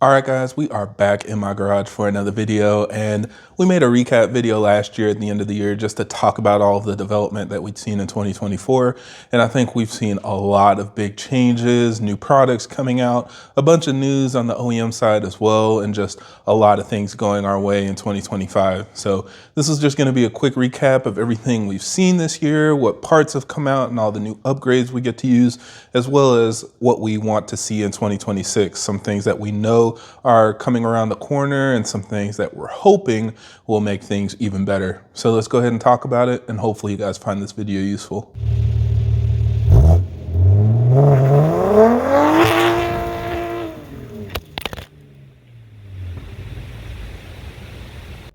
Alright guys, we are back in my garage for another video, and we made a recap video last year at the end of the year just to talk about all of the development that we'd seen in 2024. And I think we've seen a lot of big changes, new products coming out, a bunch of news on the OEM side as well, and just a lot of things going our way in 2025. So this is just going to be a quick recap of everything we've seen this year, what parts have come out and all the new upgrades we get to use, as well as what we want to see in 2026, some things that we know are coming around the corner and some things that we're hoping will make things even better. So let's go ahead and talk about it, and hopefully you guys find this video useful.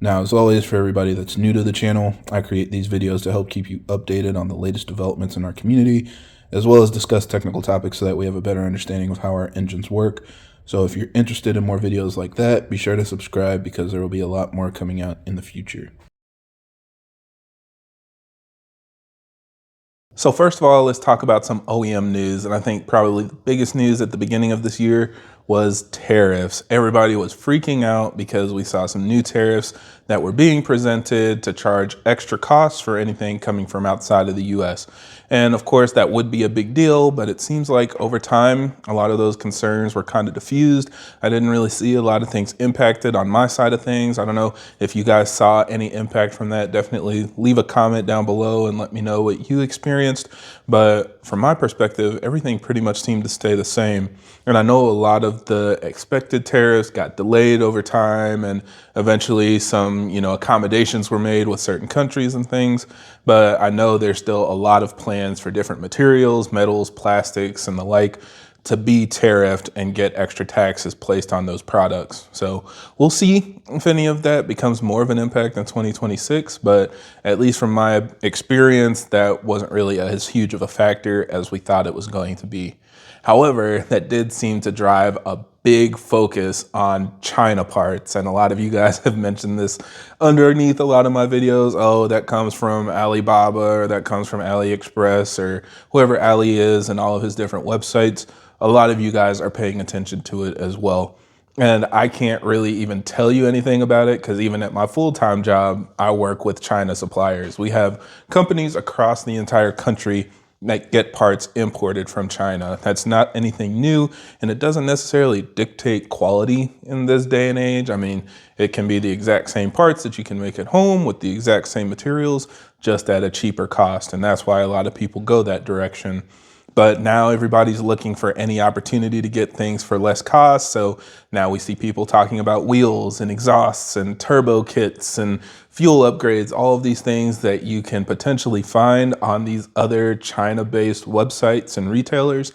Now, as always, for everybody that's new to the channel, I create these videos to help keep you updated on the latest developments in our community, as well as discuss technical topics so that we have a better understanding of how our engines work. So if you're interested in more videos like that, be sure to subscribe because there will be a lot more coming out in the future. So first of all, let's talk about some OEM news. And I think probably the biggest news at the beginning of this year was tariffs. Everybody was freaking out because we saw some new tariffs that were being presented to charge extra costs for anything coming from outside of the US. And of course, that would be a big deal, but it seems like over time, a lot of those concerns were kind of diffused. I didn't really see a lot of things impacted on my side of things. I don't know if you guys saw any impact from that. Definitely leave a comment down below and let me know what you experienced. But from my perspective, everything pretty much seemed to stay the same. And I know a lot of the expected tariffs got delayed over time, and eventually some, accommodations were made with certain countries and things. But I know there's still a lot of plans for different materials, metals, plastics, and the like to be tariffed and get extra taxes placed on those products. So we'll see if any of that becomes more of an impact in 2026, but at least from my experience, that wasn't really as huge of a factor as we thought it was going to be. However, that did seem to drive a big focus on China parts. And a lot of you guys have mentioned this underneath a lot of my videos. Oh, that comes from Alibaba, or that comes from AliExpress, or whoever Ali is and all of his different websites. A lot of you guys are paying attention to it as well. And I can't really even tell you anything about it because even at my full-time job, I work with China suppliers. We have companies across the entire country that get parts imported from China. That's not anything new, and it doesn't necessarily dictate quality in this day and age. I mean, it can be the exact same parts that you can make at home with the exact same materials, just at a cheaper cost. And that's why a lot of people go that direction. But now everybody's looking for any opportunity to get things for less cost. So now we see people talking about wheels and exhausts and turbo kits and fuel upgrades, all of these things that you can potentially find on these other China-based websites and retailers.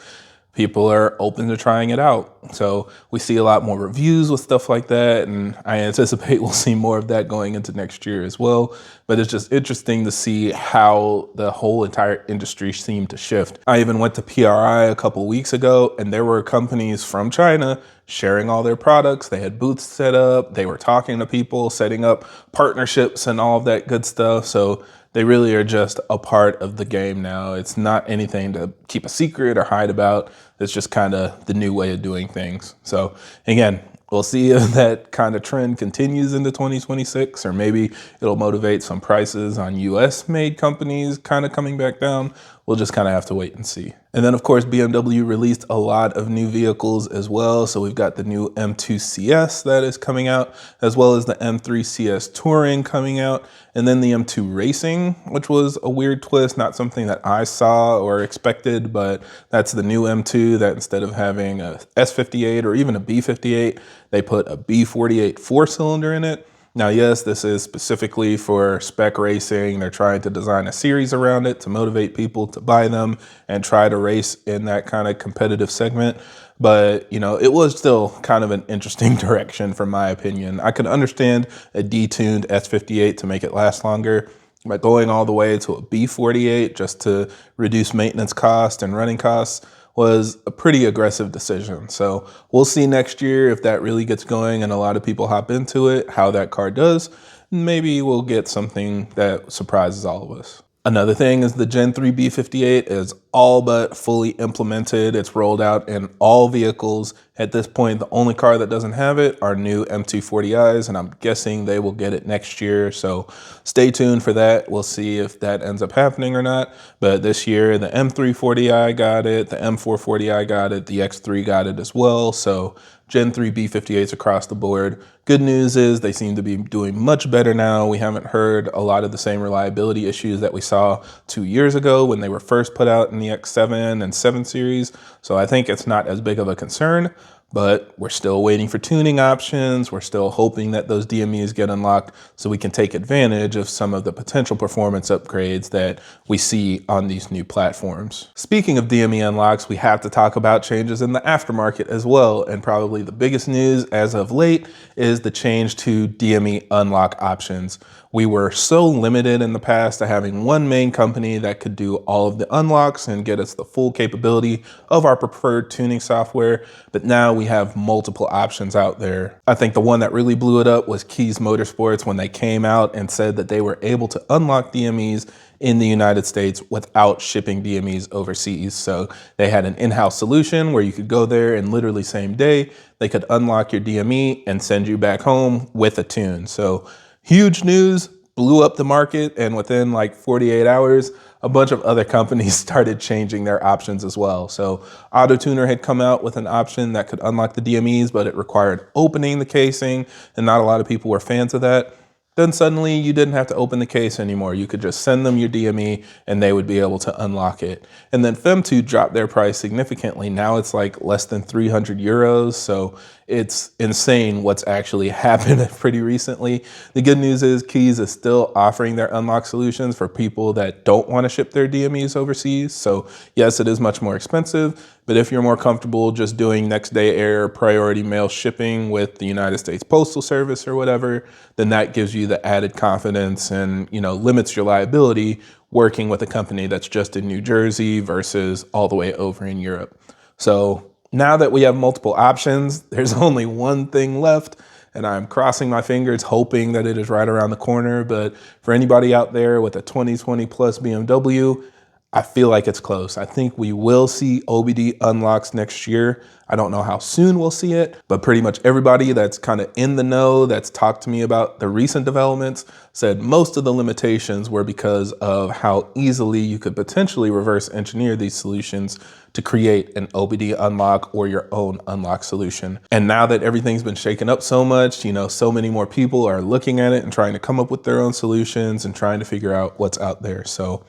People are open to trying it out. So we see a lot more reviews with stuff like that, and I anticipate we'll see more of that going into next year as well. But it's just interesting to see how the whole entire industry seemed to shift. I even went to PRI a couple weeks ago, and there were companies from China sharing all their products. They had booths set up, they were talking to people, setting up partnerships and all of that good stuff. So they really are just a part of the game now. It's not anything to keep a secret or hide about. It's just kind of the new way of doing things. So again, we'll see if that kind of trend continues into 2026, or maybe it'll motivate some prices on US made companies kind of coming back down. We'll just kind of have to wait and see. And then of course, BMW released a lot of new vehicles as well. So we've got the new M2 CS that is coming out, as well as the M3 CS Touring coming out, and then the M2 Racing, which was a weird twist, not something that I saw or expected, but that's the new M2 that instead of having a S58 or even a B58, they put a B58 4-cylinder in it. Now, yes, this is specifically for spec racing. They're trying to design a series around it to motivate people to buy them and try to race in that kind of competitive segment. But, it was still kind of an interesting direction from my opinion. I could understand a detuned S58 to make it last longer, but going all the way to a B48 just to reduce maintenance cost and running costs was a pretty aggressive decision. So we'll see next year if that really gets going and a lot of people hop into it, how that car does. Maybe we'll get something that surprises all of us. Another thing is the Gen 3 B58 is all but fully implemented. It's rolled out in all vehicles. At this point, the only car that doesn't have it are new M240Is, and I'm guessing they will get it next year. So stay tuned for that. We'll see if that ends up happening or not. But this year, the M340i got it, the M440i got it, the X3 got it as well. So Gen 3 B58s across the board. Good news is they seem to be doing much better now. We haven't heard a lot of the same reliability issues that we saw 2 years ago when they were first put out in the X7 and 7 series. So I think it's not as big of a concern, but we're still waiting for tuning options. We're still hoping that those DMEs get unlocked so we can take advantage of some of the potential performance upgrades that we see on these new platforms. Speaking of DME unlocks, we have to talk about changes in the aftermarket as well. And probably the biggest news as of late is the change to DME unlock options. We were so limited in the past to having one main company that could do all of the unlocks and get us the full capability of our preferred tuning software, but now we have multiple options out there. I think the one that really blew it up was Keys Motorsports when they came out and said that they were able to unlock DMEs in the United States without shipping DMEs overseas. So they had an in-house solution where you could go there and literally same day, they could unlock your DME and send you back home with a tune. So huge news, blew up the market, and within like 48 hours, a bunch of other companies started changing their options as well. So AutoTuner had come out with an option that could unlock the DMEs, but it required opening the casing, and not a lot of people were fans of that. Then suddenly you didn't have to open the case anymore. You could just send them your DME and they would be able to unlock it. And then Femto dropped their price significantly. Now it's like less than 300 euros. So it's insane what's actually happened pretty recently. The good news is Keys is still offering their unlock solutions for people that don't want to ship their DMEs overseas. So yes, it is much more expensive, but if you're more comfortable just doing next day air priority mail shipping with the United States Postal Service or whatever, then that gives you the added confidence and, you know, limits your liability working with a company that's just in New Jersey versus all the way over in Europe. So now that we have multiple options, there's only one thing left, and I'm crossing my fingers hoping that it is right around the corner. But for anybody out there with a 2020 plus BMW, I feel like it's close. I think we will see OBD unlocks next year. I don't know how soon we'll see it, but pretty much everybody that's kind of in the know that's talked to me about the recent developments said most of the limitations were because of how easily you could potentially reverse engineer these solutions to create an OBD unlock or your own unlock solution. And now that everything's been shaken up so much, you know, so many more people are looking at it and trying to come up with their own solutions and trying to figure out what's out there. So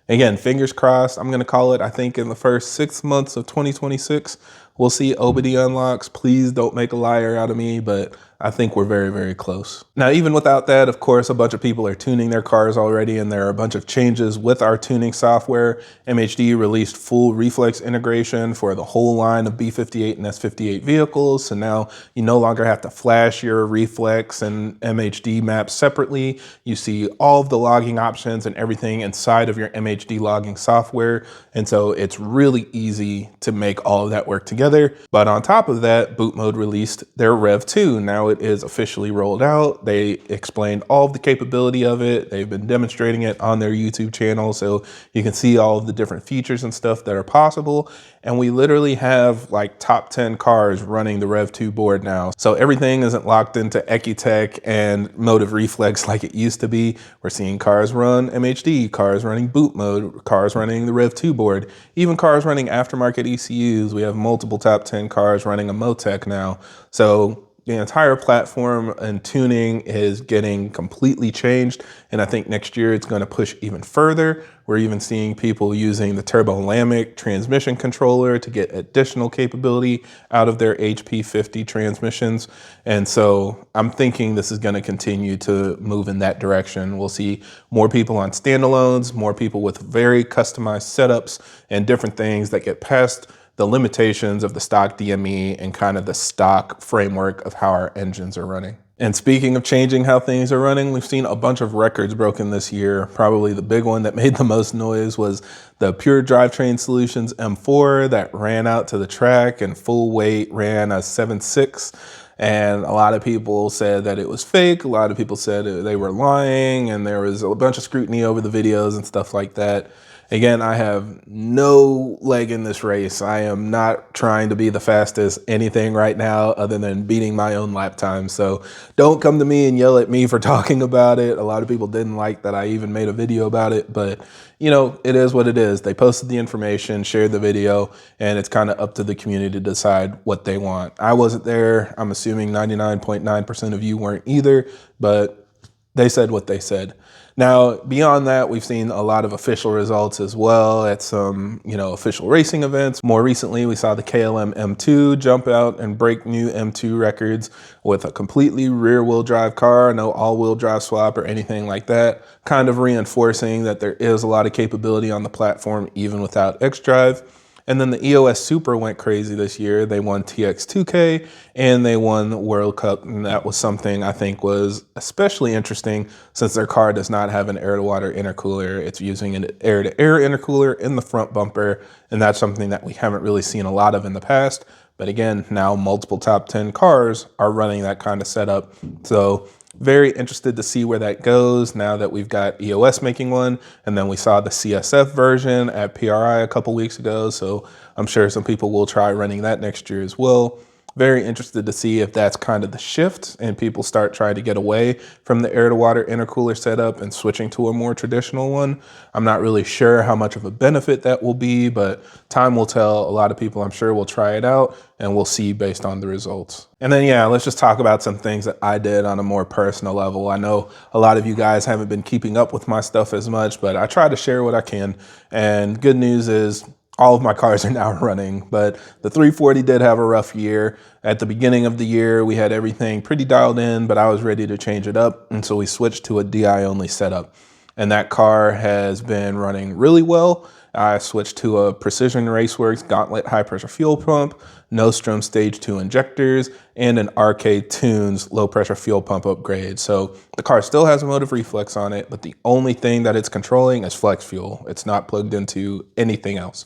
again, fingers crossed. I'm going to call it, I think in the first 6 months of 2026, we'll see OBD unlocks. Please don't make a liar out of me, but I think we're very, very close. Now, even without that, of course, a bunch of people are tuning their cars already, and there are a bunch of changes with our tuning software. MHD released full reflex integration for the whole line of B58 and S58 vehicles. So now you no longer have to flash your reflex and MHD maps separately. You see all of the logging options and everything inside of your MHD logging software. And so it's really easy to make all of that work together. But on top of that, Boot Mode released their Rev 2. Now it is officially rolled out. They explained all of the capability of it. They've been demonstrating it on their YouTube channel, so you can see all of the different features and stuff that are possible. And we literally have like top 10 cars running the Rev 2 board now. So everything isn't locked into Ecutech and Motive Reflex like it used to be. We're seeing cars run MHD, cars running Boot Mode, cars running the Rev 2 board, even cars running aftermarket ECUs. We have multiple top 10 cars running a Motec now. So the entire platform and tuning is getting completely changed. And I think next year it's going to push even further. We're even seeing people using the Turbolamic transmission controller to get additional capability out of their HP50 transmissions. And so I'm thinking this is going to continue to move in that direction. We'll see more people on standalones, more people with very customized setups and different things that get past the limitations of the stock DME and kind of the stock framework of how our engines are running. And speaking of changing how things are running, we've seen a bunch of records broken this year. Probably the big one that made the most noise was the Pure Drivetrain Solutions M4 that ran out to the track and full weight ran a 7.6. And a lot of people said that it was fake. A lot of people said they were lying, and there was a bunch of scrutiny over the videos and stuff like that. Again, I have no leg in this race. I am not trying to be the fastest anything right now other than beating my own lap time. So don't come to me and yell at me for talking about it. A lot of people didn't like that I even made a video about it, but you know, it is what it is. They posted the information, shared the video, and it's kind of up to the community to decide what they want. I wasn't there. I'm assuming 99.9% of you weren't either, but they said what they said. Now, beyond that, we've seen a lot of official results as well at some, official racing events. More recently, we saw the KLM M2 jump out and break new M2 records with a completely rear-wheel drive car, no all-wheel drive swap or anything like that, kind of reinforcing that there is a lot of capability on the platform even without xDrive. And then the EOS Super went crazy this year. They won TX2K and they won the World Cup. And that was something I think was especially interesting since their car does not have an air-to-water intercooler. It's using an air-to-air intercooler in the front bumper. And that's something that we haven't really seen a lot of in the past. But again, now multiple top 10 cars are running that kind of setup. So very interested to see where that goes now that we've got EOS making one. And then we saw the CSF version at PRI a couple weeks ago. So I'm sure some people will try running that next year as well. Very interested to see if that's kind of the shift and people start trying to get away from the air-to-water intercooler setup and switching to a more traditional one. I'm not really sure how much of a benefit that will be, but time will tell. A lot of people, I'm sure, will try it out and we'll see based on the results. And then, yeah, let's just talk about some things that I did on a more personal level. I know a lot of you guys haven't been keeping up with my stuff as much, but I try to share what I can. And good news is, all of my cars are now running, but the 340 did have a rough year. At the beginning of the year, we had everything pretty dialed in, but I was ready to change it up. And so we switched to a DI only setup. And that car has been running really well. I switched to a Precision Raceworks Gauntlet high pressure fuel pump, Nostrum Stage 2 injectors, and an RK Tunes low pressure fuel pump upgrade. So the car still has a motive reflex on it, but the only thing that it's controlling is flex fuel. It's not plugged into anything else.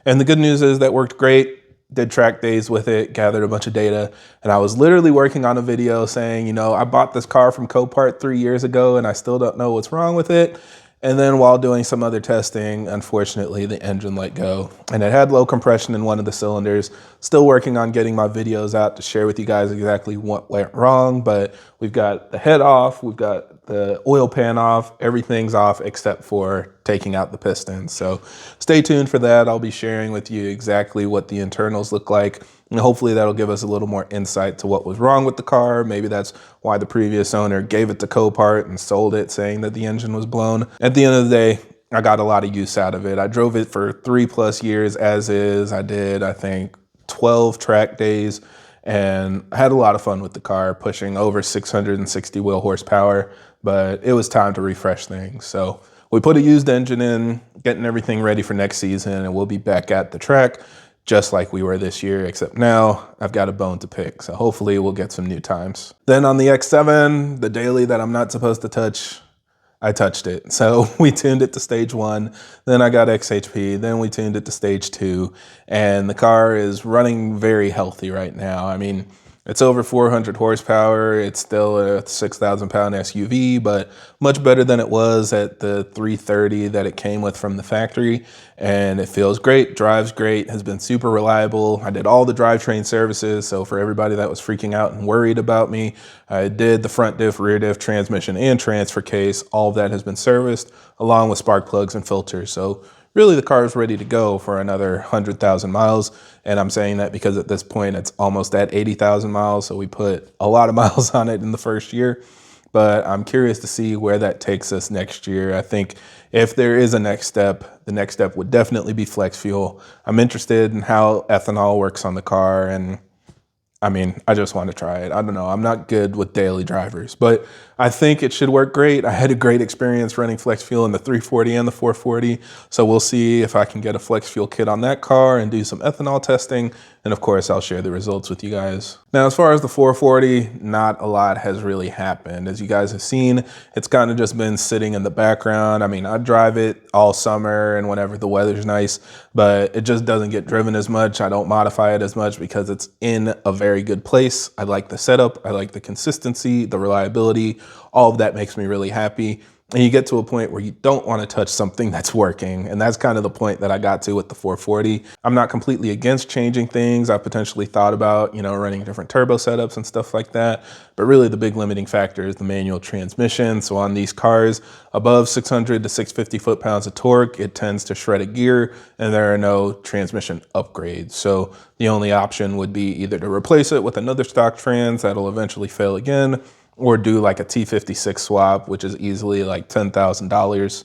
And the good news is that worked great. Did track days with it, gathered a bunch of data, and I was literally working on a video saying, I bought this car from Copart 3 years ago and I still don't know what's wrong with it. And then while doing some other testing, unfortunately, the engine let go and it had low compression in one of the cylinders. Still working on getting my videos out to share with you guys exactly what went wrong, but we've got the head off, we've got the oil pan off, everything's off except for taking out the pistons. So stay tuned for that. I'll be sharing with you exactly what the internals look like. And hopefully that'll give us a little more insight to what was wrong with the car. Maybe that's why the previous owner gave it to Copart and sold it saying that the engine was blown. At the end of the day, I got a lot of use out of it. I drove it for 3+ years as is. I did, I think, 12 track days and I had a lot of fun with the car, pushing over 660 wheel horsepower, but it was time to refresh things. So we put a used engine in, getting everything ready for next season, and we'll be back at the track just like we were this year, except now I've got a bone to pick. So hopefully we'll get some new times. Then on the X7, the daily that I'm not supposed to touch, I touched it. So we tuned it to stage 1, then I got XHP, then we tuned it to stage 2, and the car is running very healthy right now. I mean, it's over 400 horsepower. It's still a 6,000 pound SUV, but much better than it was at the 330 that it came with from the factory. And it feels great, drives great, has been super reliable. I did all the drivetrain services. So for everybody that was freaking out and worried about me, I did the front diff, rear diff, transmission, and transfer case. All of that has been serviced along with spark plugs and filters. So really the car is ready to go for another 100,000 miles. And I'm saying that because at this point it's almost at 80,000 miles. So we put a lot of miles on it in the first year, but I'm curious to see where that takes us next year. I think if there is a next step, the next step would definitely be flex fuel. I'm interested in how ethanol works on the car, and I mean, I just want to try it. I don't know. I'm not good with daily drivers, but I think it should work great. I had a great experience running flex fuel in the 340 and the 440. So we'll see if I can get a flex fuel kit on that car and do some ethanol testing. And of course, I'll share the results with you guys. Now, as far as the 440, not a lot has really happened. As you guys have seen, it's kind of just been sitting in the background. I mean, I drive it all summer and whenever the weather's nice, but it just doesn't get driven as much. I don't modify it as much because it's in a very good place. I like the setup. I like the consistency, the reliability. All of that makes me really happy. and you get to a point where you don't want to touch something that's working. And that's kind of the point that I got to with the 440. I'm not completely against changing things. I potentially thought about, running different turbo setups and stuff like that. But really the big limiting factor is the manual transmission. So on these cars above 600 to 650 foot-pounds of torque, it tends to shred a gear and there are no transmission upgrades. So the only option would be either to replace it with another stock trans that'll eventually fail again, or do like a T56 swap, which is easily like $10,000.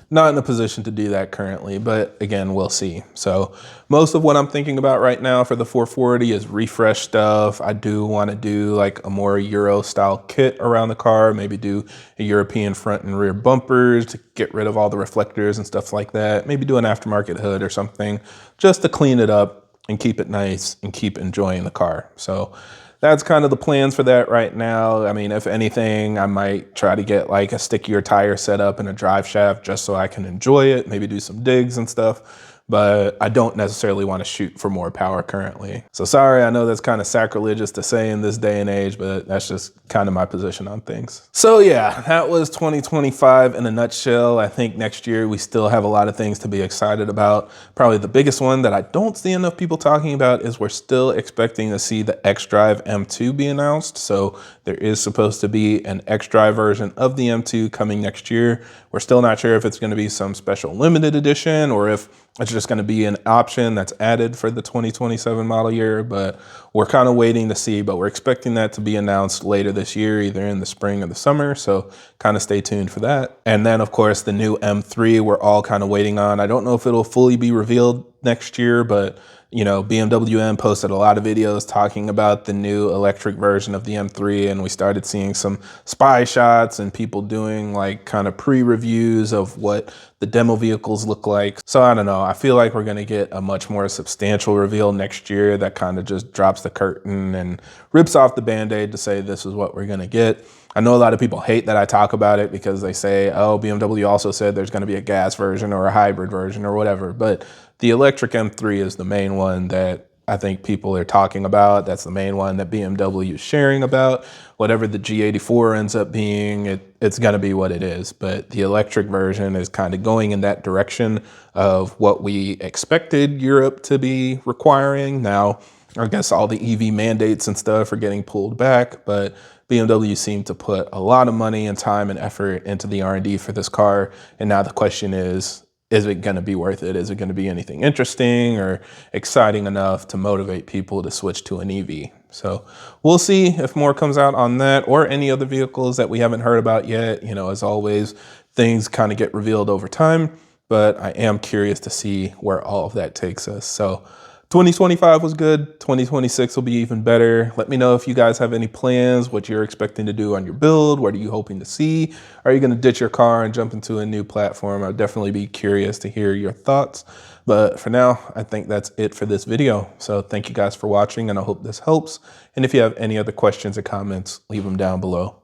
Not in a position to do that currently, but again, we'll see. So most of what I'm thinking about right now for the 440 is refresh stuff. I do want to do like a more Euro style kit around the car, maybe do a European front and rear bumpers to get rid of all the reflectors and stuff like that. Maybe do an aftermarket hood or something just to clean it up and keep it nice and keep enjoying the car. So that's kind of the plans for that right now. I mean, if anything, I might try to get like a stickier tire set up and a drive shaft just so I can enjoy it, maybe do some digs and stuff. But I don't necessarily want to shoot for more power currently. So sorry, I know that's kind of sacrilegious to say in this day and age, but that's just kind of my position on things. So yeah, that was 2025 in a nutshell. I think next year we still have a lot of things to be excited about. Probably the biggest one that I don't see enough people talking about is we're still expecting to see the xDrive M2 be announced. So there is supposed to be an xDrive version of the M2 coming next year. We're still not sure if it's going to be some special limited edition or if it's just going to be an option that's added for the 2027 model year, but we're kind of waiting to see, but we're expecting that to be announced later this year, either in the spring or the summer. So kind of stay tuned for that. And then of course the new M3 we're all kind of waiting on. I don't know if it'll fully be revealed next year, but BMW M posted a lot of videos talking about the new electric version of the M3, and we started seeing some spy shots and people doing like kind of pre-reviews of what the demo vehicles look like. So I don't know, I feel like we're gonna get a much more substantial reveal next year that kind of just drops the curtain and rips off the Band-Aid to say this is what we're gonna get. I know a lot of people hate that I talk about it because they say, oh, BMW also said there's going to be a gas version or a hybrid version or whatever. But the electric M3 is the main one that I think people are talking about. That's the main one that BMW is sharing about. Whatever the G84 ends up being, it's going to be what it is. But the electric version is kind of going in that direction of what we expected Europe to be requiring. Now, I guess all the EV mandates and stuff are getting pulled back, but BMW seemed to put a lot of money and time and effort into the R&D for this car. And now the question is it going to be worth it? Is it going to be anything interesting or exciting enough to motivate people to switch to an EV? So we'll see if more comes out on that or any other vehicles that we haven't heard about yet. As always, things kind of get revealed over time, but I am curious to see where all of that takes us. So 2025 was good. 2026 will be even better. Let me know if you guys have any plans, what you're expecting to do on your build. What are you hoping to see? Are you going to ditch your car and jump into a new platform? I'd definitely be curious to hear your thoughts. But for now, I think that's it for this video. So thank you guys for watching, and I hope this helps. And if you have any other questions or comments, leave them down below.